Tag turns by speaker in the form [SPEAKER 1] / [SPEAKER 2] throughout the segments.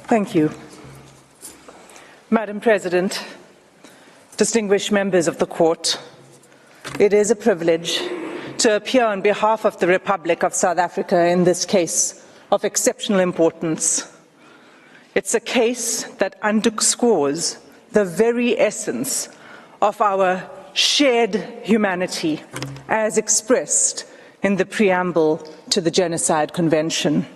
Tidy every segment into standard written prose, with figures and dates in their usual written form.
[SPEAKER 1] Thank you. Madam President, distinguished members of the Court, it is a privilege to appear on behalf of the Republic of South Africa in this case of exceptional importance. It's a case that underscores the very essence of our shared humanity as expressed in the preamble to the Genocide Convention.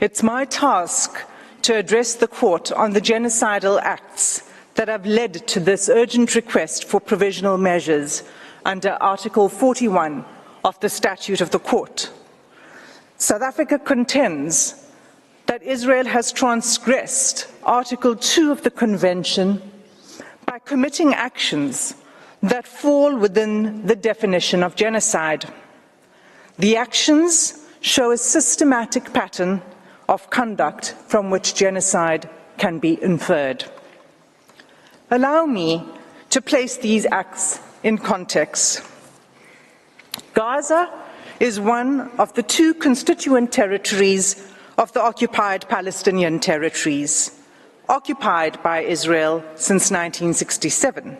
[SPEAKER 1] It's my task to address the Court on the genocidal acts that have led to this urgent request for provisional measures under Article 41 of the Statute of the Court. South Africa contends that Israel has transgressed Article 2 of the Convention by committing actions that fall within the definition of genocide. The actions show a systematic pattern of conduct from which genocide can be inferred. Allow me to place these acts in context. Gaza is one of the two constituent territories of the occupied Palestinian territories, occupied by Israel since 1967.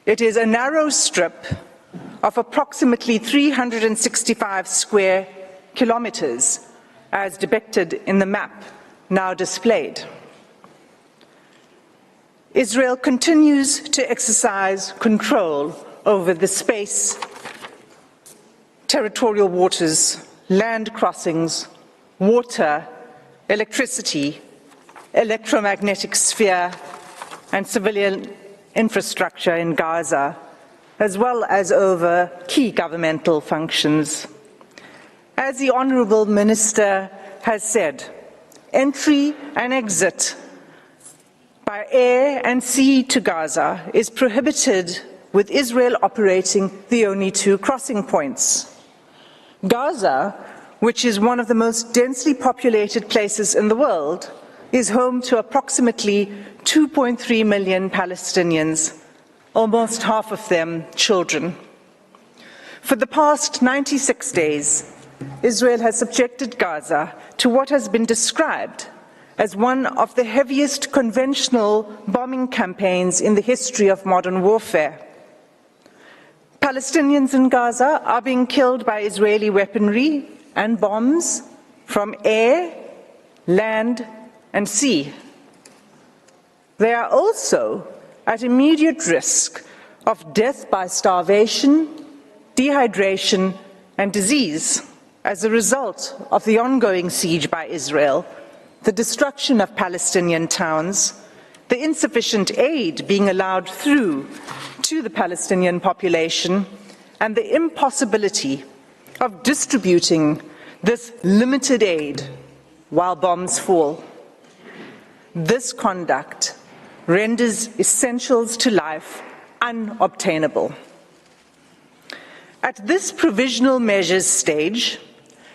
[SPEAKER 1] It is a narrow strip of approximately 365 square kilometers, as depicted in the map now displayed. Israel continues to exercise control over the space, territorial waters, land crossings, water, electricity, electromagnetic sphere, and civilian infrastructure in Gaza, as well as over key governmental functions. As the Honourable Minister has said, entry and exit by air and sea to Gaza is prohibited, with Israel operating the only two crossing points. Gaza, which is one of the most densely populated places in the world, is home to approximately 2.3 million Palestinians, almost half of them children. For the past 96 days, Israel has subjected Gaza to what has been described as one of the heaviest conventional bombing campaigns in the history of modern warfare. Palestinians in Gaza are being killed by Israeli weaponry and bombs from air, land, and sea. They are also at immediate risk of death by starvation, dehydration, and disease as a result of the ongoing siege by Israel, the destruction of Palestinian towns, the insufficient aid being allowed through to the Palestinian population, and the impossibility of distributing this limited aid while bombs fall. This conduct renders essentials to life unobtainable. At this provisional measures stage,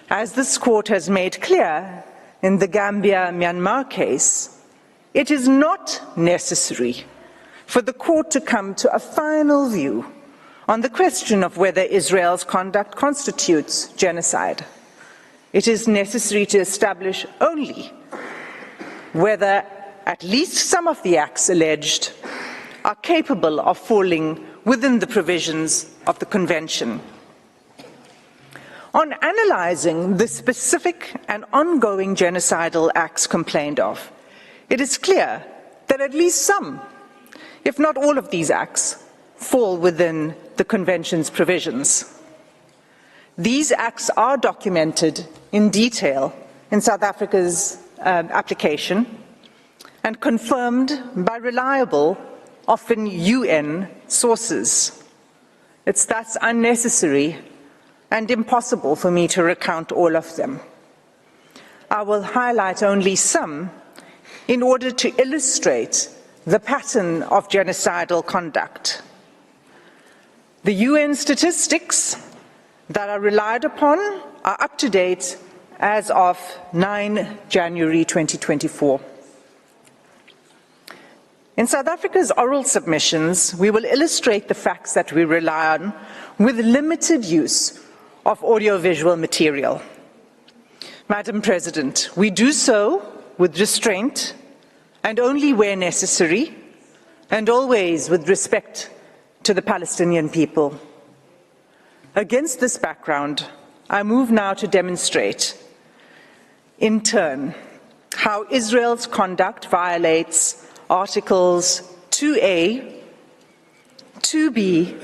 [SPEAKER 1] as this Court has made clear in the Gambia-Myanmar case, it is not necessary for the Court to come to a final view on the question of whether Israel's conduct constitutes genocide. It is necessary to establish only whether at least some of the acts alleged are capable of falling within the provisions of the Convention. On analyzing the specific and ongoing genocidal acts complained of, it is clear that at least some, if not all of these acts, fall within the Convention's provisions. These acts are documented in detail in South Africa's application and confirmed by reliable, often UN sources. It's thus unnecessary and impossible for me to recount all of them. I will highlight only some in order to illustrate the pattern of genocidal conduct. The UN statistics that are relied upon are up to date as of 9 January 2024. In South Africa's oral submissions, we will illustrate the facts that we rely on with limited use of audiovisual material. Madam President, we do so with restraint and only where necessary, and always with respect to the Palestinian people. Against this background, I move now to demonstrate, in turn, how Israel's conduct violates Articles 2A, 2B,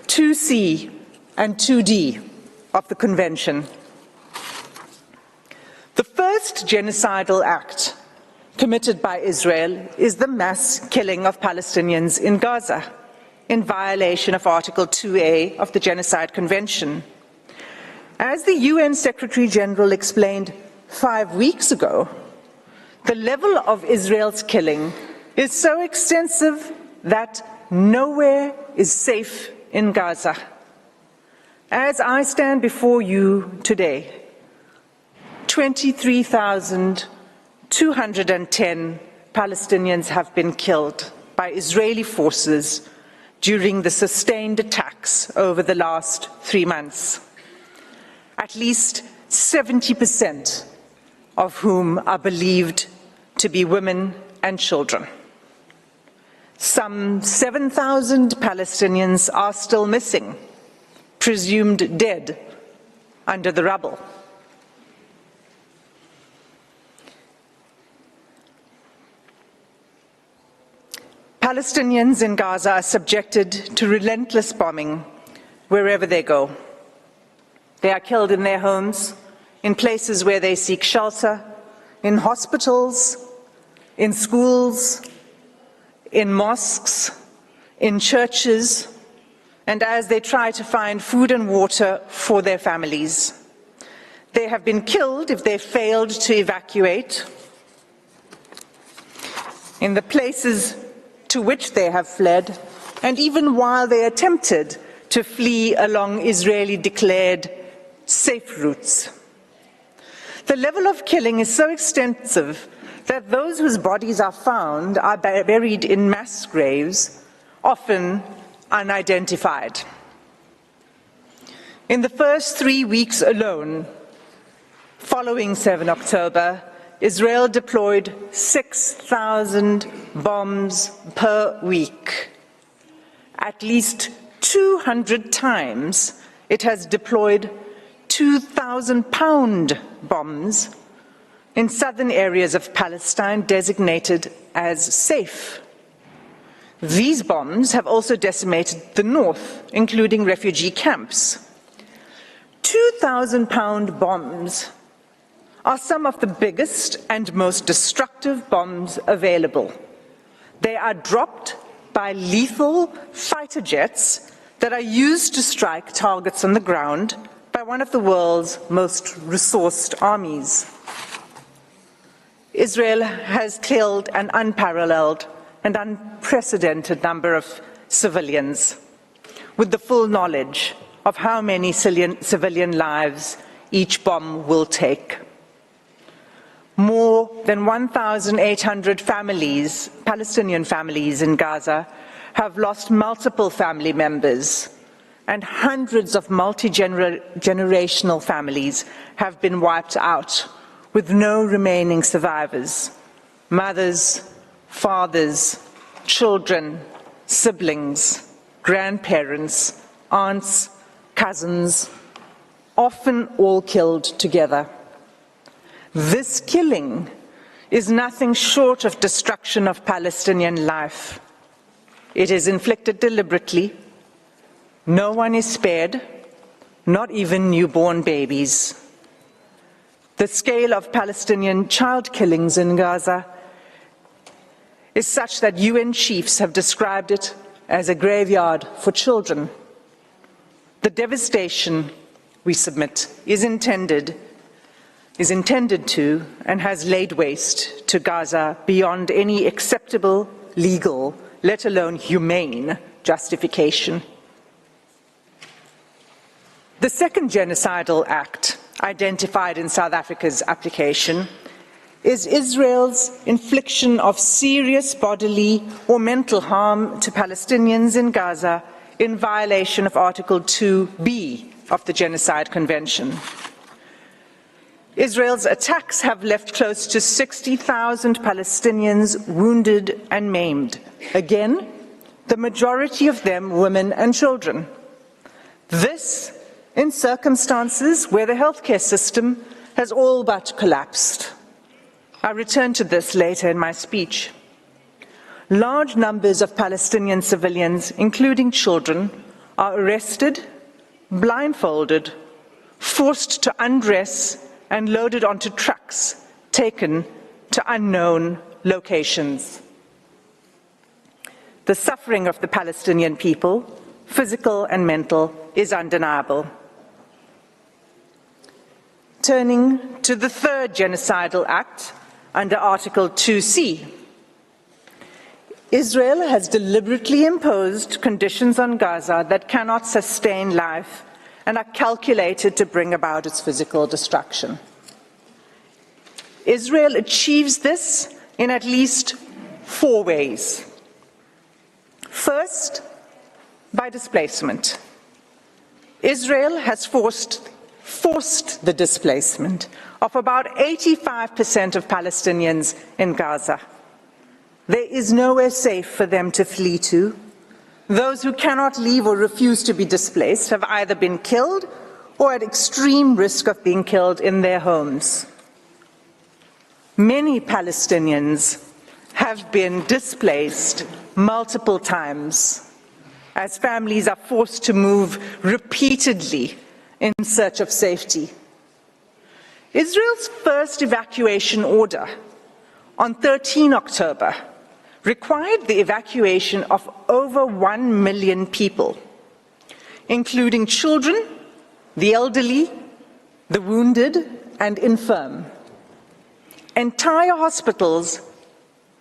[SPEAKER 1] 2C, and 2D of the Convention. The first genocidal act committed by Israel is the mass killing of Palestinians in Gaza, in violation of Article 2A of the Genocide Convention. As the UN Secretary General explained 5 weeks ago, the level of Israel's killing is so extensive that nowhere is safe in Gaza. As I stand before you today, 23,210 Palestinians have been killed by Israeli forces during the sustained attacks over the last 3 months, at least 70% of whom are believed to be women and children. Some 7,000 Palestinians are still missing, presumed dead under the rubble. Palestinians in Gaza are subjected to relentless bombing wherever they go. They are killed in their homes, in places where they seek shelter, in hospitals, in schools, in mosques, in churches, and as they try to find food and water for their families. They have been killed if they failed to evacuate. In the places to which they have fled, and even while they attempted to flee along Israeli-declared safe routes. The level of killing is so extensive that those whose bodies are found are buried in mass graves, often unidentified. In the first 3 weeks alone, following 7 October, Israel deployed 6,000 bombs per week. At least 200 times it has deployed 2,000-pound bombs in southern areas of Palestine designated as safe. These bombs have also decimated the north, including refugee camps. 2,000-pound bombs are some of the biggest and most destructive bombs available. They are dropped by lethal fighter jets that are used to strike targets on the ground by one of the world's most resourced armies. Israel has killed an unparalleled and unprecedented number of civilians, with the full knowledge of how many civilian lives each bomb will take. More than 1,800 families, Palestinian families in Gaza, have lost multiple family members, and hundreds of multi-generational families have been wiped out, with no remaining survivors. Mothers, fathers, children, siblings, grandparents, aunts, cousins, often all killed together. This killing is nothing short of destruction of Palestinian life. It is inflicted deliberately. No one is spared, not even newborn babies. The scale of Palestinian child killings in Gaza is such that UN chiefs have described it as a graveyard for children. The devastation, we submit, is intended to and has laid waste to Gaza beyond any acceptable legal, let alone humane, justification. The second genocidal act identified in South Africa's application is Israel's infliction of serious bodily or mental harm to Palestinians in Gaza in violation of Article 2B of the Genocide Convention. Israel's attacks have left close to 60,000 Palestinians wounded and maimed. Again, the majority of them women and children. This in circumstances where the healthcare system has all but collapsed. I'll return to this later in my speech. Large numbers of Palestinian civilians, including children, are arrested, blindfolded, forced to undress and loaded onto trucks, taken to unknown locations. The suffering of the Palestinian people, physical and mental, is undeniable. Turning to the third genocidal act under Article 2C. Israel has deliberately imposed conditions on Gaza that cannot sustain life and are calculated to bring about its physical destruction. Israel achieves this in at least 4 ways. First, by displacement. Israel has forced the displacement of about 85% of Palestinians in Gaza. There is nowhere safe for them to flee to. Those who cannot leave or refuse to be displaced have either been killed or at extreme risk of being killed in their homes. Many Palestinians have been displaced multiple times as families are forced to move repeatedly in search of safety. Israel's first evacuation order on 13 October required the evacuation of over 1 million people, including children, the elderly, the wounded, and infirm. Entire hospitals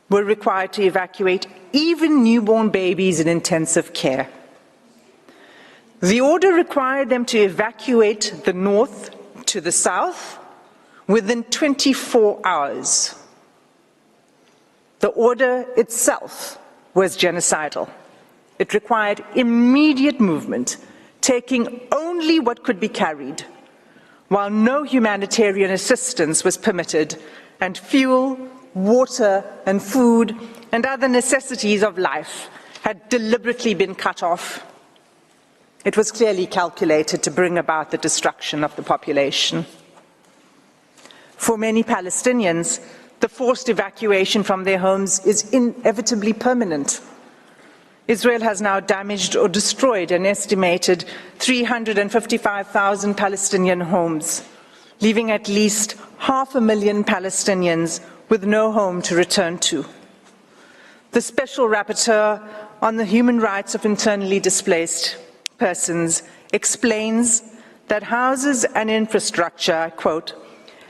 [SPEAKER 1] were required to evacuate, even newborn babies in intensive care. The order required them to evacuate the north to the south within 24 hours. The order itself was genocidal. It required immediate movement, taking only what could be carried, while no humanitarian assistance was permitted, and fuel, water, and food, and other necessities of life had deliberately been cut off. It was clearly calculated to bring about the destruction of the population. For many Palestinians, the forced evacuation from their homes is inevitably permanent. Israel has now damaged or destroyed an estimated 355,000 Palestinian homes, leaving at least 500,000 Palestinians with no home to return to. The Special Rapporteur on the Human Rights of Internally Displaced Persons explains that houses and infrastructure, quote,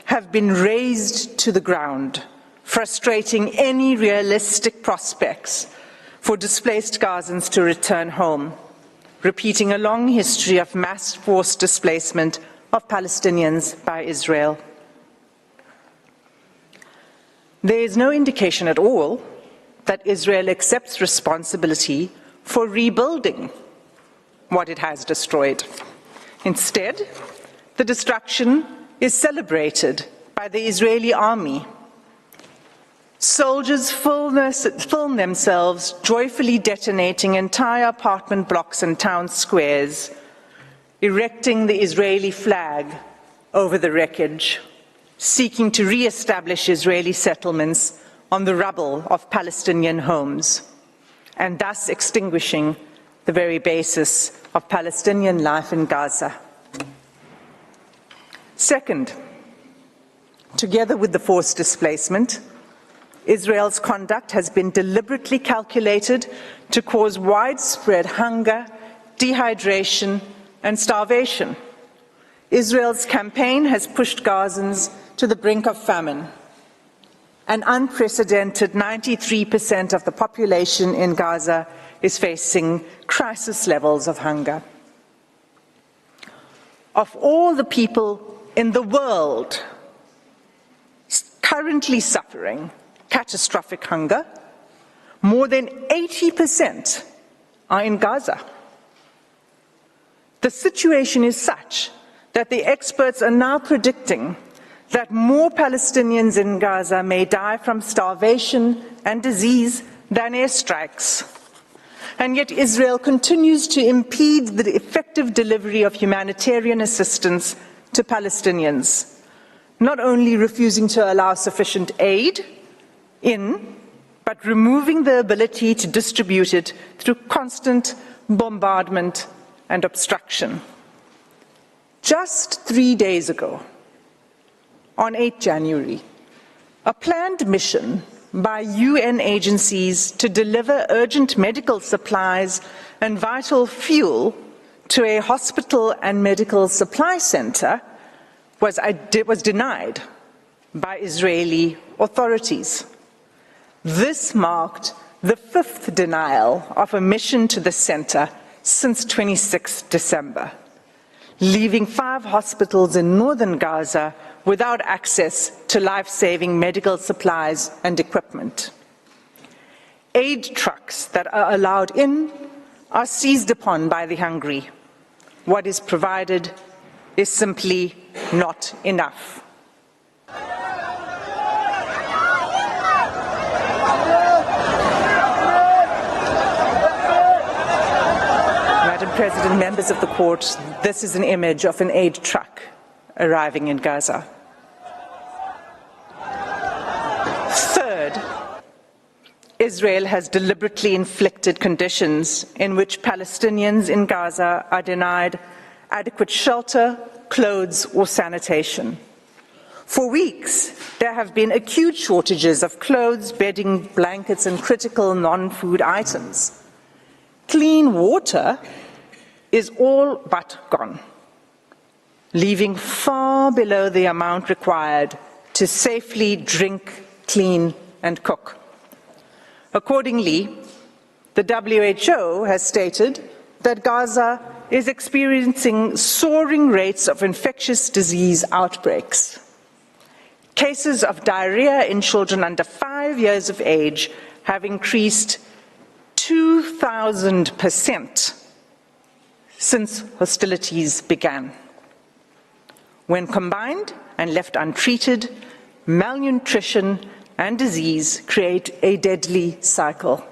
[SPEAKER 1] have been razed to the ground, frustrating any realistic prospects for displaced Gazans to return home, repeating a long history of mass forced displacement of Palestinians by Israel. There is no indication at all that Israel accepts responsibility for rebuilding what it has destroyed. Instead, the destruction is celebrated by the Israeli army. Soldiers film themselves joyfully detonating entire apartment blocks and town squares, erecting the Israeli flag over the wreckage, seeking to re-establish Israeli settlements on the rubble of Palestinian homes, and thus extinguishing the very basis of Palestinian life in Gaza. Second, together with the forced displacement, Israel's conduct has been deliberately calculated to cause widespread hunger, dehydration, and starvation. Israel's campaign has pushed Gazans to the brink of famine. An unprecedented 93% of the population in Gaza is facing crisis levels of hunger. Of all the people in the world currently suffering catastrophic hunger, more than 80% are in Gaza. The situation is such that the experts are now predicting that more Palestinians in Gaza may die from starvation and disease than airstrikes. And yet Israel continues to impede the effective delivery of humanitarian assistance to Palestinians, not only refusing to allow sufficient aid in, but removing the ability to distribute it through constant bombardment and obstruction. Just 3 days ago, on 8 January, a planned mission by UN agencies to deliver urgent medical supplies and vital fuel to a hospital and medical supply center was denied by Israeli authorities. This marked the 5th denial of a mission to the center since 26 December, leaving 5 hospitals in northern Gaza without access to life-saving medical supplies and equipment. Aid trucks that are allowed in are seized upon by the hungry. What is provided is simply not enough. Madam President, members of the court, this is an image of an aid truck arriving in Gaza. Third, Israel has deliberately inflicted conditions in which Palestinians in Gaza are denied adequate shelter, clothes, or sanitation. For weeks, there have been acute shortages of clothes, bedding, blankets, and critical non-food items. Clean water is all but gone, leaving far below the amount required to safely drink, clean, and cook. Accordingly, the WHO has stated that Gaza is experiencing soaring rates of infectious disease outbreaks. Cases of diarrhea in children under 5 years of age have increased 2,000% since hostilities began. When combined and left untreated, malnutrition and disease create a deadly cycle.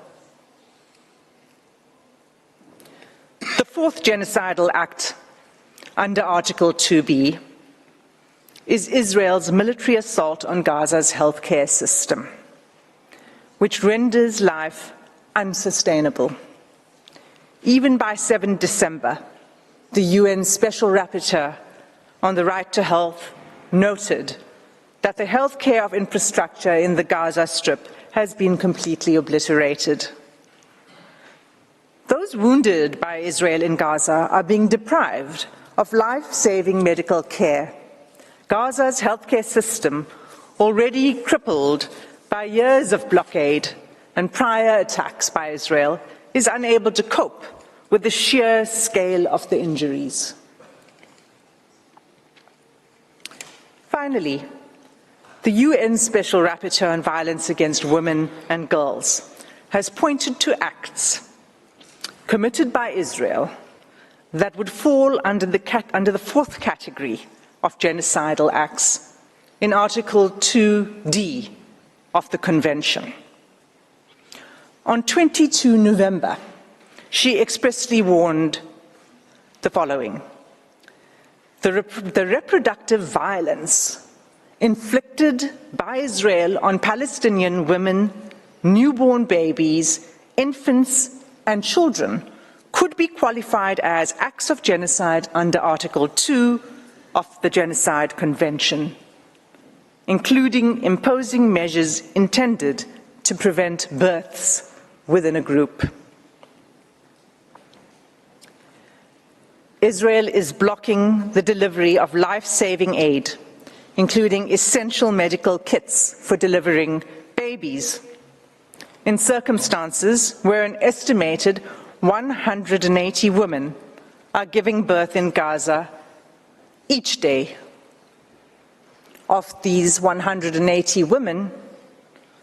[SPEAKER 1] The 4th genocidal act under Article 2B is Israel's military assault on Gaza's healthcare system, which renders life unsustainable. Even by 7 December, the UN Special Rapporteur on the right to health noted that the healthcare of infrastructure in the Gaza Strip has been completely obliterated. Those wounded by Israel in Gaza are being deprived of life-saving medical care. Gaza's healthcare system, already crippled by years of blockade and prior attacks by Israel, is unable to cope with the sheer scale of the injuries. Finally, the UN Special Rapporteur on Violence Against Women and Girls has pointed to acts committed by Israel that would fall under the 4th category of genocidal acts in Article 2D of the Convention. On 22 November, she expressly warned the following: the reproductive violence inflicted by Israel on Palestinian women, newborn babies, infants, and children could be qualified as acts of genocide under Article 2 of the Genocide Convention, including imposing measures intended to prevent births within a group. Israel is blocking the delivery of life-saving aid, including essential medical kits for delivering babies, in circumstances where an estimated 180 women are giving birth in Gaza each day. Of these 180 women,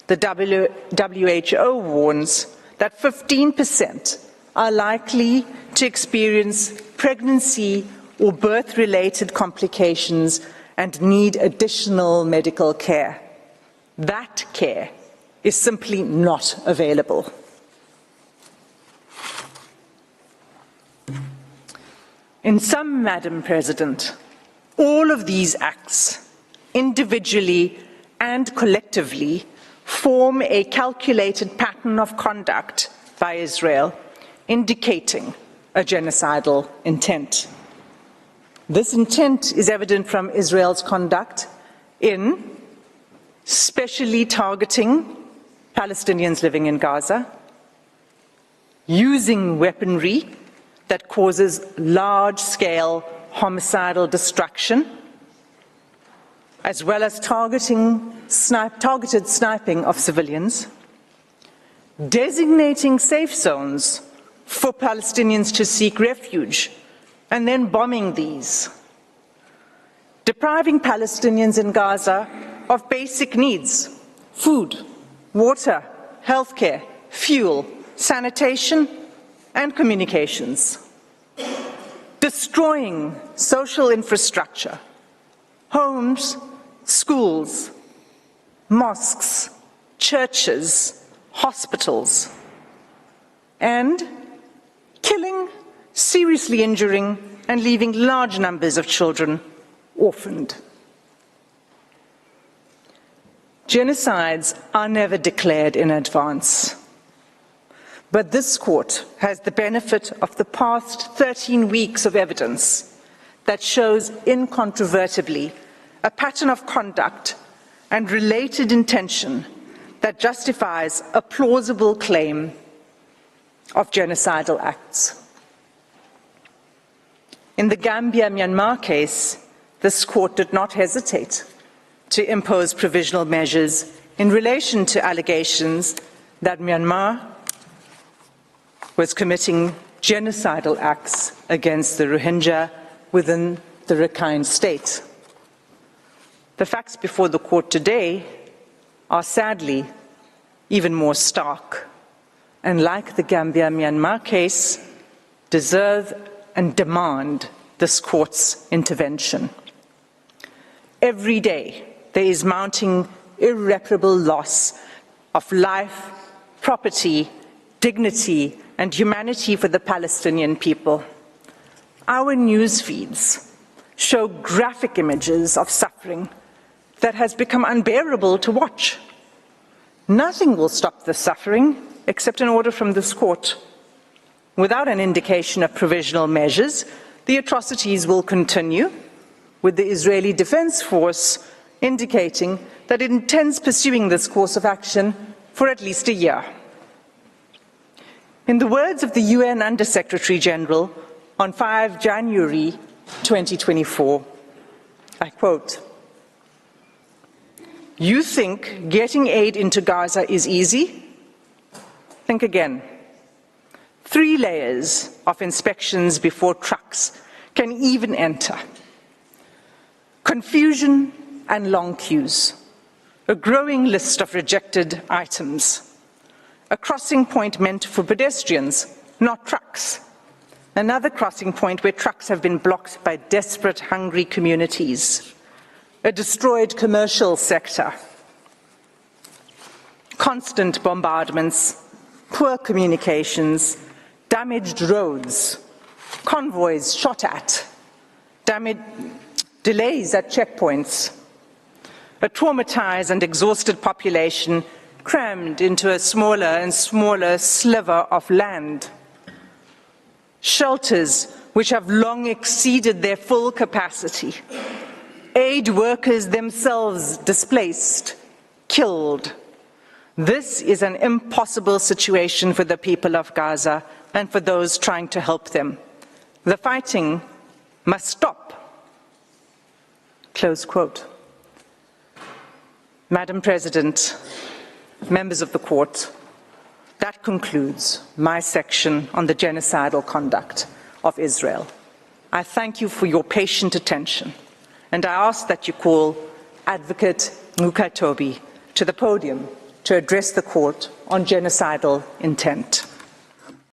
[SPEAKER 1] the WHO warns that 15% are likely to experience pregnancy or birth-related complications and need additional medical care. That care is simply not available. In sum, Madam President, all of these acts, individually and collectively, form a calculated pattern of conduct by Israel, indicating a genocidal intent. This intent is evident from Israel's conduct in specially targeting Palestinians living in Gaza, using weaponry that causes large-scale homicidal destruction, as well as targeted sniping of civilians, designating safe zones for Palestinians to seek refuge, and then bombing these, depriving Palestinians in Gaza of basic needs: food, water, healthcare, fuel, sanitation, and communications, destroying social infrastructure, homes, schools, mosques, churches, hospitals, and killing, seriously injuring, and leaving large numbers of children orphaned. Genocides are never declared in advance, but this court has the benefit of the past 13 weeks of evidence that shows incontrovertibly a pattern of conduct and related intention that justifies a plausible claim of genocidal acts. In the Gambia-Myanmar case, this court did not hesitate to impose provisional measures in relation to allegations that Myanmar was committing genocidal acts against the Rohingya within the Rakhine state. The facts before the court today are sadly even more stark, and like the Gambia-Myanmar case, deserve and demand this court's intervention. Every day there is mounting irreparable loss of life, property, dignity, and humanity for the Palestinian people. Our news feeds show graphic images of suffering that has become unbearable to watch. Nothing will stop the suffering except an order from this court. Without an indication of provisional measures, the atrocities will continue, with the Israeli Defense Force indicating that it intends pursuing this course of action for at least a year. In the words of the UN Under-Secretary General on 5 January 2024, I quote, "You think getting aid into Gaza is easy? Think again. 3 layers of inspections before trucks can even enter. Confusion and long queues. A growing list of rejected items. A crossing point meant for pedestrians, not trucks. Another crossing point where trucks have been blocked by desperate, hungry communities. A destroyed commercial sector. Constant bombardments, poor communications, damaged roads, convoys shot at, delays at checkpoints, a traumatized and exhausted population crammed into a smaller and smaller sliver of land, shelters which have long exceeded their full capacity, aid workers themselves displaced, killed. This is an impossible situation for the people of Gaza and for those trying to help them. The fighting must stop." Close quote. Madam President, members of the court, that concludes my section on the genocidal conduct of Israel. I thank you for your patient attention, and I ask that you call Advocate Mukatobi to the podium to address the court on genocidal intent.